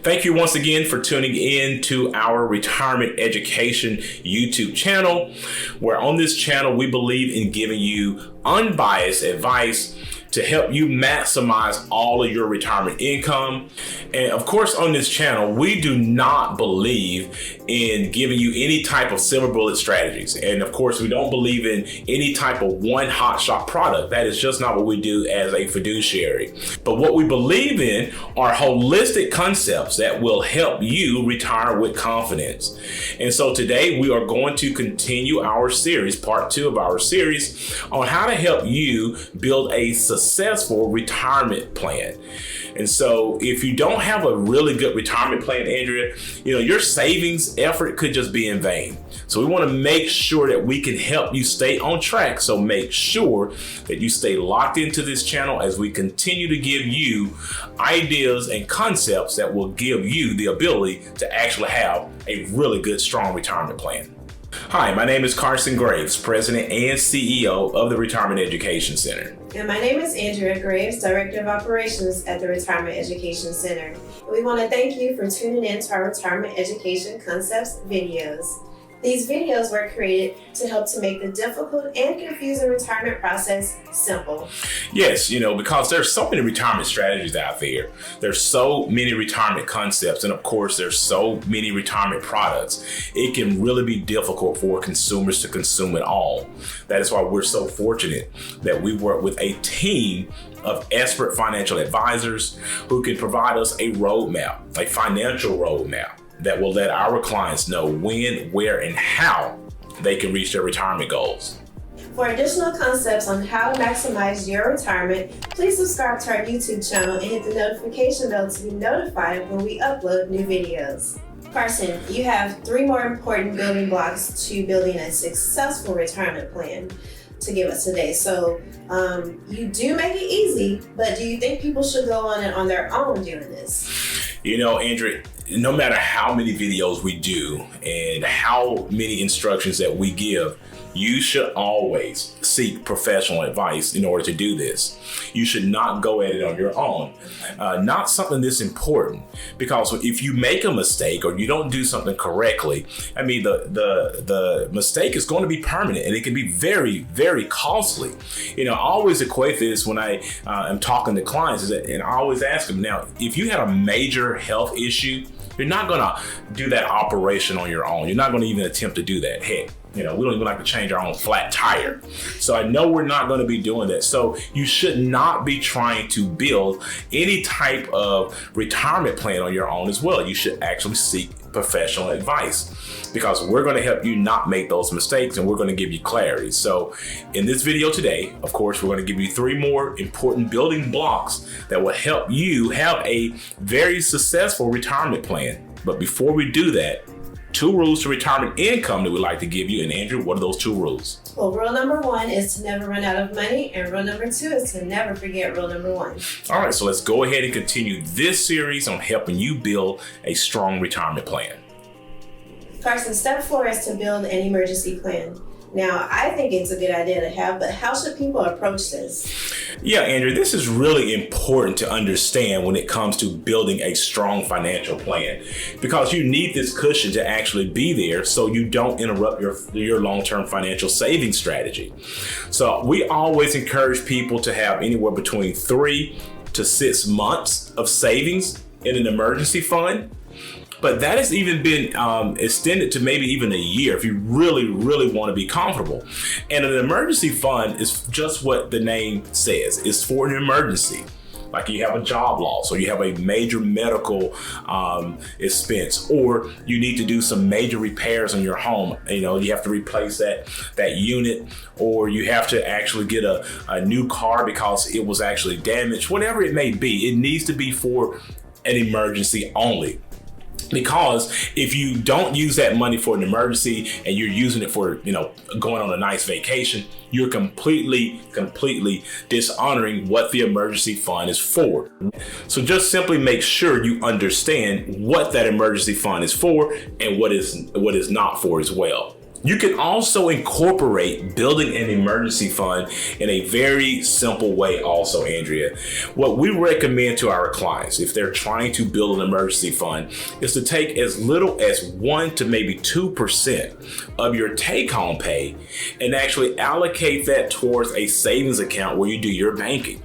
Thank you once again for tuning in to our Retirement Education YouTube channel, where on this channel we believe in giving you unbiased advice to help you maximize all of your retirement income. And of course, on this channel, we do not believe in giving you any type of silver bullet strategies. And of course, we don't believe in any type of one hotshot product. That is just not what we do as a fiduciary. But what we believe in are holistic concepts that will help you retire with confidence. And so today we are going to continue our series, part 2 of our series, on how to help you build a successful retirement plan. And so if you don't have a really good retirement plan, Andrea, your savings effort could just be in vain. So we want to make sure that we can help you stay on track. So make sure that you stay locked into this channel as we continue to give you ideas and concepts that will give you the ability to actually have a really good, strong retirement plan. Hi, my name is Carson Graves, President and CEO of the Retirement Education Center. And my name is Andrea Graves, Director of Operations at the Retirement Education Center. We want to thank you for tuning in to our Retirement Education Concepts videos. These videos were created to help to make the difficult and confusing retirement process simple. Yes, because there's so many retirement strategies out there. There's so many retirement concepts, and of course, there's so many retirement products. It can really be difficult for consumers to consume it all. That is why we're so fortunate that we work with a team of expert financial advisors who can provide us a roadmap, a financial roadmap, that will let our clients know when, where, and how they can reach their retirement goals. For additional concepts on how to maximize your retirement, please subscribe to our YouTube channel and hit the notification bell to be notified when we upload new videos. Carson, you have 3 more important building blocks to building a successful retirement plan to give us today. So you do make it easy, but do you think people should go on it on their own doing this? Andrea, no matter how many videos we do and how many instructions that we give, you should always seek professional advice in order to do this. You should not go at it on your own. Not something this important, because if you make a mistake or you don't do something correctly, the mistake is going to be permanent, and it can be very, very costly. I always equate this when I am talking to clients, and I always ask them, now, if you had a major health issue, you're not going to do that operation on your own. You're not going to even attempt to do that. Heck, we don't even like to change our own flat tire. So I know we're not going to be doing that. So you should not be trying to build any type of retirement plan on your own as well. You should actually seek professional advice, because we're going to help you not make those mistakes, and we're going to give you clarity. So in this video today, of course, we're going to give you 3 more important building blocks that will help you have a very successful retirement plan. But before we do that, 2 rules to retirement income that we like to give you. And Andrew, what are those 2 rules? Well, rule number 1 is to never run out of money, and rule number 2 is to never forget rule number 1. All right, so let's go ahead and continue this series on helping you build a strong retirement plan. Carson, step 4 is to build an emergency plan. Now, I think it's a good idea to have, but how should people approach this? Yeah, Andrew, this is really important to understand when it comes to building a strong financial plan, because you need this cushion to actually be there so you don't interrupt your long-term financial saving strategy. So we always encourage people to have anywhere between 3 to 6 months of savings in an emergency fund. But that has even been extended to maybe even a year if you really, really want to be comfortable. And an emergency fund is just what the name says. It's for an emergency. Like you have a job loss, or you have a major medical expense, or you need to do some major repairs on your home. You have to replace that unit, or you have to actually get a new car because it was actually damaged. Whatever it may be, it needs to be for an emergency only. Because if you don't use that money for an emergency and you're using it for, going on a nice vacation, you're completely dishonoring what the emergency fund is for. So just simply make sure you understand what that emergency fund is for and what is not for as well. You can also incorporate building an emergency fund in a very simple way also, Andrea. What we recommend to our clients, if they're trying to build an emergency fund, is to take as little as 1 to maybe 2% of your take-home pay and actually allocate that towards a savings account where you do your banking.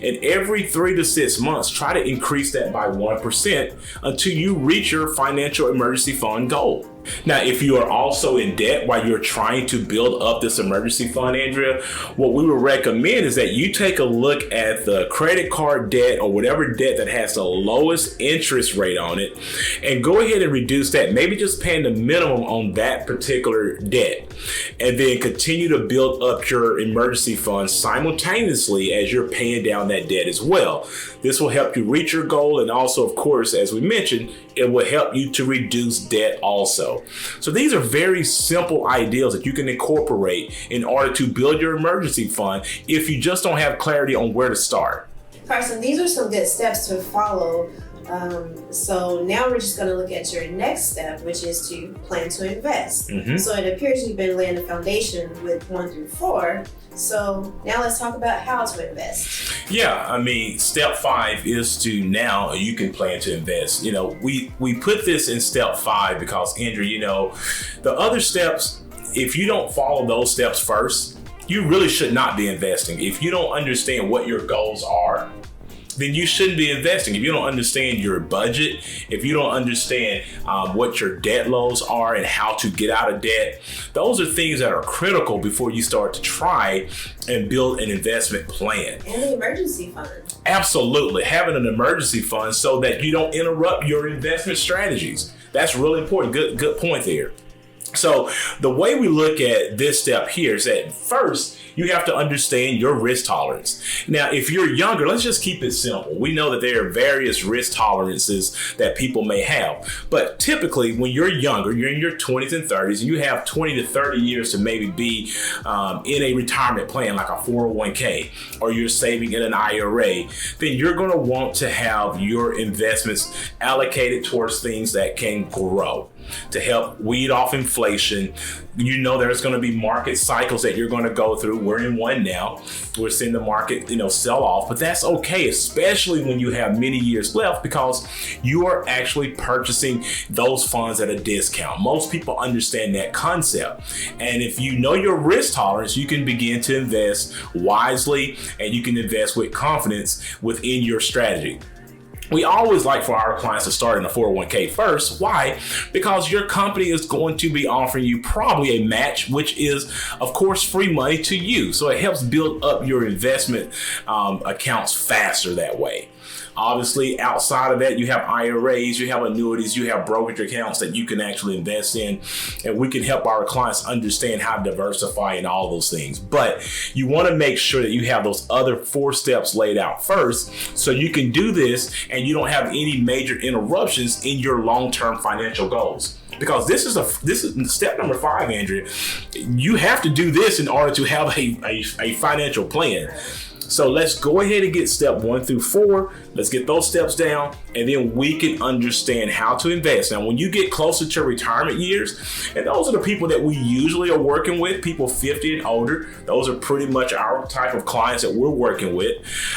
And every 3 to 6 months, try to increase that by 1% until you reach your financial emergency fund goal. Now, if you are also in debt while you're trying to build up this emergency fund, Andrea, what we would recommend is that you take a look at the credit card debt or whatever debt that has the lowest interest rate on it and go ahead and reduce that, maybe just paying the minimum on that particular debt, and then continue to build up your emergency fund simultaneously as you're paying down that debt as well. This will help you reach your goal, and also, of course, as we mentioned, it will help you to reduce debt also. So these are very simple ideas that you can incorporate in order to build your emergency fund if you just don't have clarity on where to start. Carson, these are some good steps to follow. So now we're just going to look at your next step, which is to plan to invest. So it appears you've been laying the foundation with 1 through 4. So now let's talk about how to invest. Yeah, I mean, step 5 is to now you can plan to invest. You know, we put this in step 5 because, Andrew, you know, the other steps, if you don't follow those steps first, you really should not be investing. If you don't understand what your goals are, then you shouldn't be investing. If you don't understand your budget, if you don't understand what your debt loads are and how to get out of debt, those are things that are critical before you start to try and build an investment plan. And the emergency fund. Absolutely. Having an emergency fund so that you don't interrupt your investment strategies. That's really important. Good point there. So the way we look at this step here is that first, you have to understand your risk tolerance. Now, if you're younger, let's just keep it simple. We know that there are various risk tolerances that people may have. But typically, when you're younger, you're in your 20s and 30s, and you have 20 to 30 years to maybe be in a retirement plan like a 401k, or you're saving in an IRA, then you're going to want to have your investments allocated towards things that can grow to help weed off inflation. You know, there's going to be market cycles that you're going to go through. We're in one now. We're seeing the market, sell off, but that's okay, especially when you have many years left, because you are actually purchasing those funds at a discount. Most people understand that concept. And if you know your risk tolerance, you can begin to invest wisely, and you can invest with confidence within your strategy. We always like for our clients to start in a 401k first. Why? Because your company is going to be offering you probably a match, which is, of course, free money to you. So it helps build up your investment accounts faster that way. Obviously, outside of that, you have IRAs, you have annuities, you have brokerage accounts that you can actually invest in, and we can help our clients understand how to diversify and all those things. But you want to make sure that you have those other 4 steps laid out first, so you can do this and you don't have any major interruptions in your long-term financial goals. Because this is step number 5, Andrea. You have to do this in order to have a financial plan. So let's go ahead and get step 1 through 4. Let's get those steps down, and then we can understand how to invest. Now, when you get closer to retirement years, and those are the people that we usually are working with, people 50 and older, those are pretty much our type of clients that we're working with.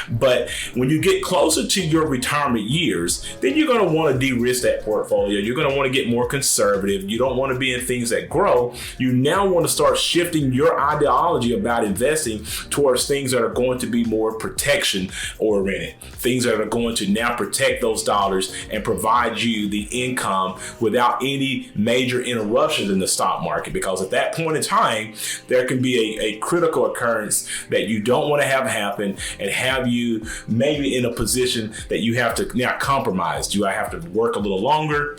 But when you get closer to your retirement years, then you're going to want to de-risk that portfolio. You're going to want to get more conservative. You don't want to be in things that grow. You now want to start shifting your ideology about investing towards things that are going to be more protection oriented, things that are going to now protect those dollars and provide you the income without any major interruptions in the stock market. Because at that point in time, there can be a critical occurrence that you don't want to have happen and have you maybe in a position that you have to now compromise. Do I have to work a little longer,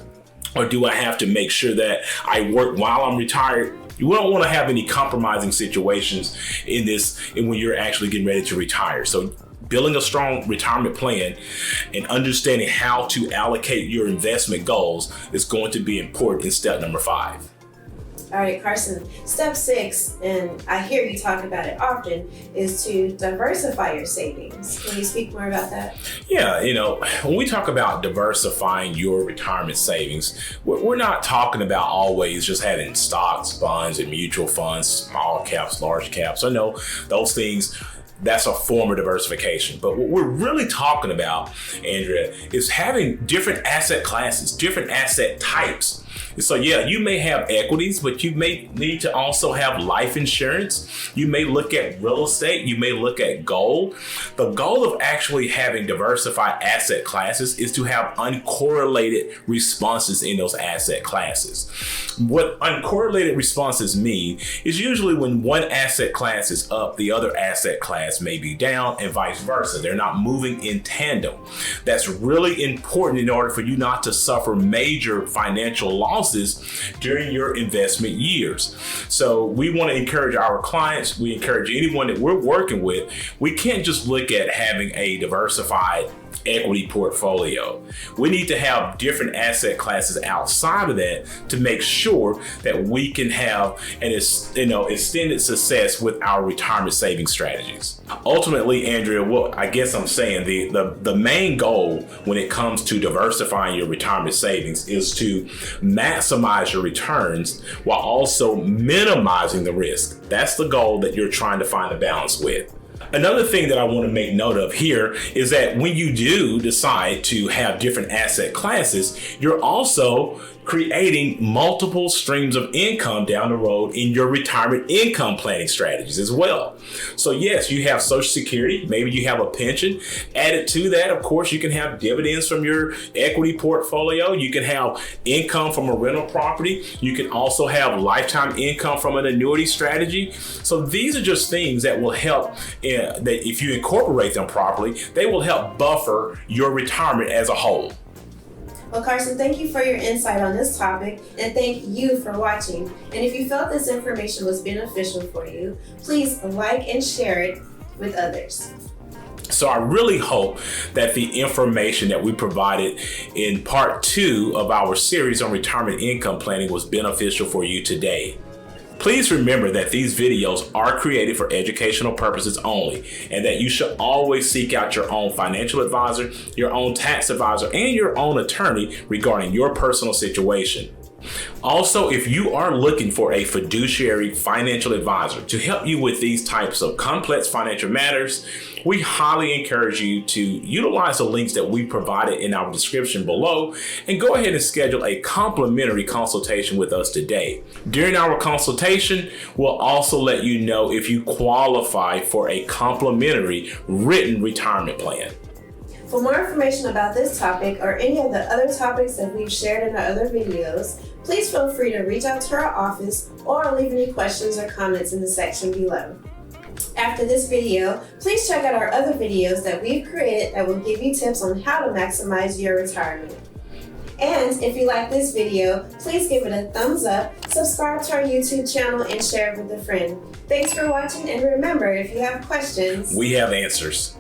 or do I have to make sure that I work while I'm retired? You don't want to have any compromising situations in this when you're actually getting ready to retire. So building a strong retirement plan and understanding how to allocate your investment goals is going to be important in step number 5. All right, Carson, step 6, and I hear you talk about it often, is to diversify your savings. Can you speak more about that? Yeah, when we talk about diversifying your retirement savings, we're not talking about always just having stocks, bonds, and mutual funds, small caps, large caps. I know those things, that's a form of diversification. But what we're really talking about, Andrea, is having different asset classes, different asset types. So yeah, you may have equities, but you may need to also have life insurance. You may look at real estate. You may look at gold. The goal of actually having diversified asset classes is to have uncorrelated responses in those asset classes. What uncorrelated responses mean is usually when one asset class is up, the other asset class may be down, and vice versa. They're not moving in tandem. That's really important in order for you not to suffer major financial losses during your investment years. So we want to encourage our clients, we encourage anyone that we're working with, we can't just look at having a diversified equity portfolio. We need to have different asset classes outside of that to make sure that we can have an extended success with our retirement saving strategies. Ultimately, Andrea, what I guess I'm saying, the main goal when it comes to diversifying your retirement savings is to maximize your returns while also minimizing the risk. That's the goal that you're trying to find a balance with. Another thing that I want to make note of here is that when you do decide to have different asset classes, you're also creating multiple streams of income down the road in your retirement income planning strategies as well. So yes, you have Social Security, maybe you have a pension. Added to that, of course, you can have dividends from your equity portfolio. You can have income from a rental property. You can also have lifetime income from an annuity strategy. So these are just things that will help, that if you incorporate them properly, they will help buffer your retirement as a whole. Well, Carson, thank you for your insight on this topic, and thank you for watching. And if you felt this information was beneficial for you, please like and share it with others. So I really hope that the information that we provided in part 2 of our series on retirement income planning was beneficial for you today. Please remember that these videos are created for educational purposes only, and that you should always seek out your own financial advisor, your own tax advisor, and your own attorney regarding your personal situation. Also, if you are looking for a fiduciary financial advisor to help you with these types of complex financial matters, we highly encourage you to utilize the links that we provided in our description below and go ahead and schedule a complimentary consultation with us today. During our consultation, we'll also let you know if you qualify for a complimentary written retirement plan. For more information about this topic or any of the other topics that we've shared in our other videos, please feel free to reach out to our office or leave any questions or comments in the section below. After this video, please check out our other videos that we've created that will give you tips on how to maximize your retirement. And if you like this video, please give it a thumbs up, subscribe to our YouTube channel, and share it with a friend. Thanks for watching, and remember, if you have questions, we have answers.